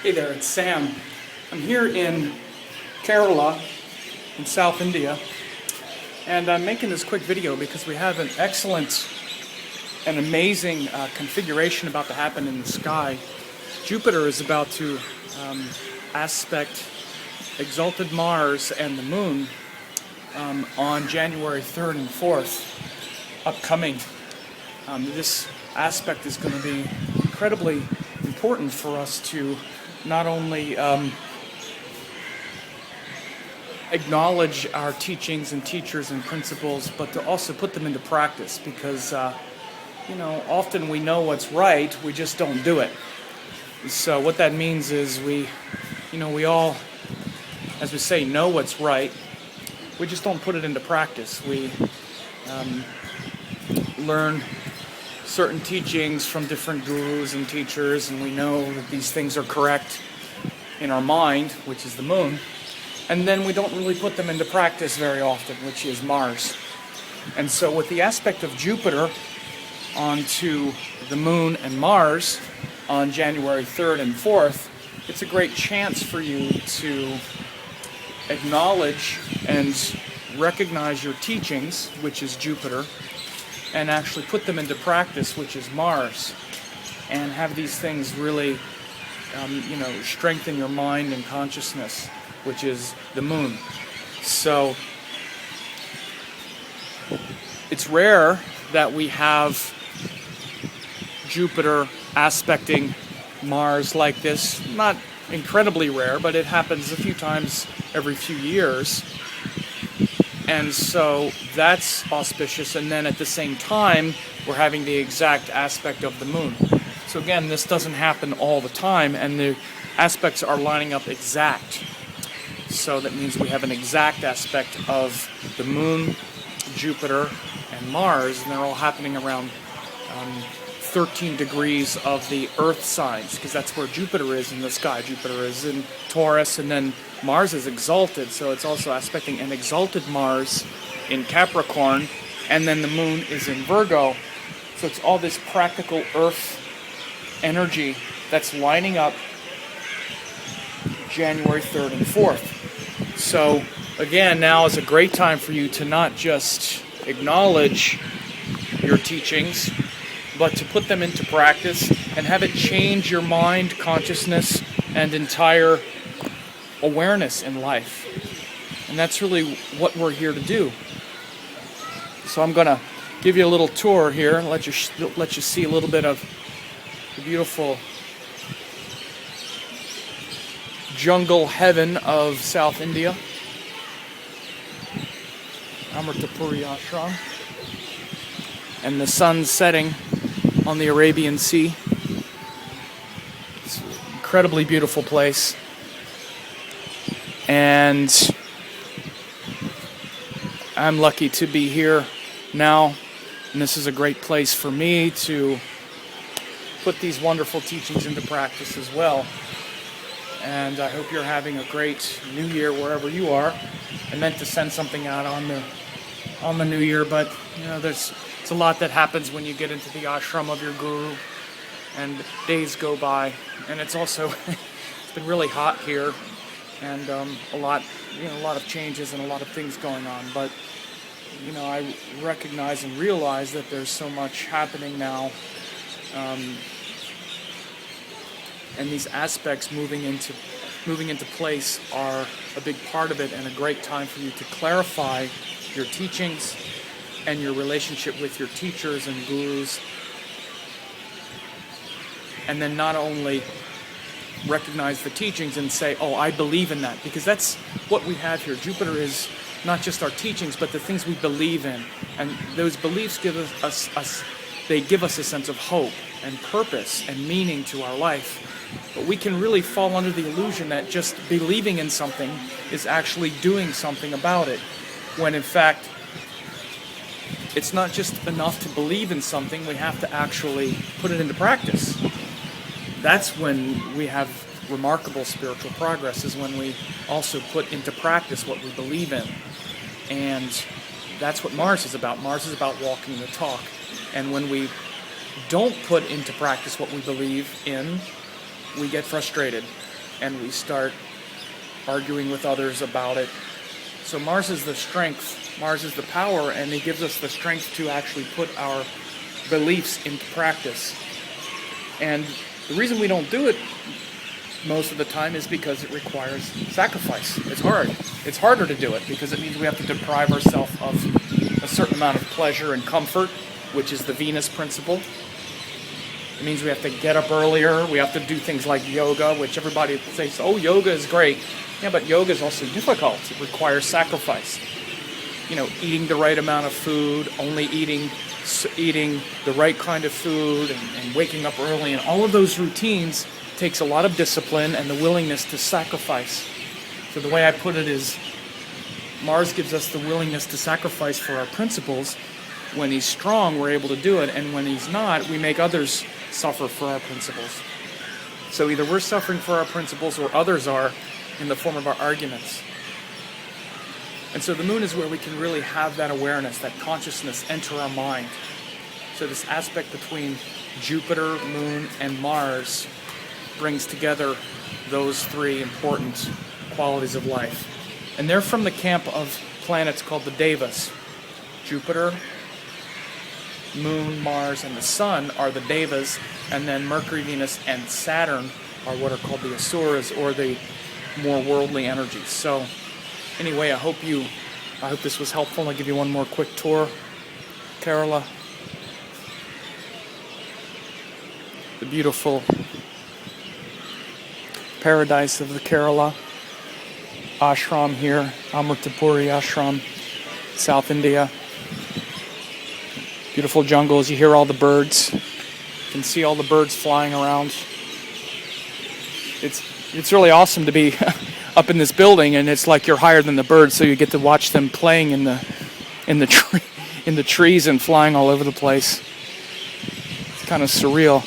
Hey there, it's Sam. I'm here in Kerala in South India, and I'm making this quick video because we have an excellent and amazing configuration about to happen in the sky. Jupiter is about to aspect exalted Mars and the Moon on January 3rd and 4th upcoming. This aspect is going to be incredibly important for us to not only acknowledge our teachings and teachers and principles, but to also put them into practice, because often we know what's right, we just don't do it. So what that means is we all, as we say, know what's right, we just don't put it into practice. We learn certain teachings from different gurus and teachers, and we know that these things are correct in our mind, which is the moon, and then we don't really put them into practice very often, which is Mars. And so with the aspect of Jupiter onto the moon and Mars on January 3rd and 4th, it's a great chance for you to acknowledge and recognize your teachings, which is Jupiter, and actually put them into practice, which is Mars, and have these things really, strengthen your mind and consciousness, which is the moon. So it's rare that we have Jupiter aspecting Mars like this. Not incredibly rare, but it happens a few times every few years. And so that's auspicious, and then at the same time, we're having the exact aspect of the moon. So again, this doesn't happen all the time, and the aspects are lining up exact. So that means we have an exact aspect of the moon, Jupiter, and Mars, and they're all happening around 13 degrees of the Earth signs, because that's where Jupiter is in the sky. Jupiter is in Taurus, and then Mars is exalted, so it's also aspecting an exalted Mars in Capricorn, and then the moon is in Virgo. So it's all this practical Earth energy that's lining up January 3rd and 4th. So again, now is a great time for you to not just acknowledge your teachings, but to put them into practice and have it change your mind, consciousness, and entire awareness in life. And that's really what we're here to do. So I'm going to give you a little tour here and let you see a little bit of the beautiful jungle heaven of South India. Amritapuri Ashram. And the sun setting on the Arabian Sea. It's an incredibly beautiful place. And I'm lucky to be here now, and this is a great place for me to put these wonderful teachings into practice as well. And I hope you're having a great New Year wherever you are. I meant to send something out on the New Year, but it's a lot that happens when you get into the ashram of your guru, and days go by, and it's also it's been really hot here. And a lot of changes and a lot of things going on. But I recognize and realize that there's so much happening now, and these aspects moving into place are a big part of it, and a great time for you to clarify your teachings and your relationship with your teachers and gurus, and then not only recognize the teachings and say, oh, I believe in that, because that's what we have here. Jupiter is not just our teachings, but the things we believe in, and those beliefs give us a sense of hope and purpose and meaning to our life. But we can really fall under the illusion that just believing in something is actually doing something about it, when in fact it's not just enough to believe in something, we have to actually put it into practice. That's when we have remarkable spiritual progress, is when we also put into practice what we believe in. And that's what Mars is about. Mars is about walking the talk. And when we don't put into practice what we believe in, we get frustrated. and we start arguing with others about it. So Mars is the strength, Mars is the power, and he gives us the strength to actually put our beliefs into practice. And the reason we don't do it most of the time is because it requires sacrifice. It's hard. It's harder to do it because it means we have to deprive ourselves of a certain amount of pleasure and comfort, which is the Venus principle. It means we have to get up earlier. We have to do things like yoga, which everybody says, oh, yoga is great. Yeah, but yoga is also difficult. It requires sacrifice. You know, eating the right amount of food, only eating the right kind of food, and waking up early, and all of those routines takes a lot of discipline and the willingness to sacrifice. So the way I put it is, Mars gives us the willingness to sacrifice for our principles. When he's strong, we're able to do it, and when he's not, we make others suffer for our principles. So either we're suffering for our principles or others are in the form of our arguments. And so the moon is where we can really have that awareness, that consciousness enter our mind. So this aspect between Jupiter, moon, and Mars brings together those three important qualities of life. And they're from the camp of planets called the Devas. Jupiter, Moon, Mars, and the Sun are the Devas, and then Mercury, Venus, and Saturn are what are called the Asuras, or the more worldly energies. So anyway, I hope this was helpful. I'll give you one more quick tour. Kerala. The beautiful paradise of the Kerala ashram here, Amritapuri ashram, South India. Beautiful jungles, you hear all the birds. You can see all the birds flying around. It's really awesome to be up in this building, and it's like you're higher than the birds, so you get to watch them playing in the trees and flying all over the place. It's kind of surreal.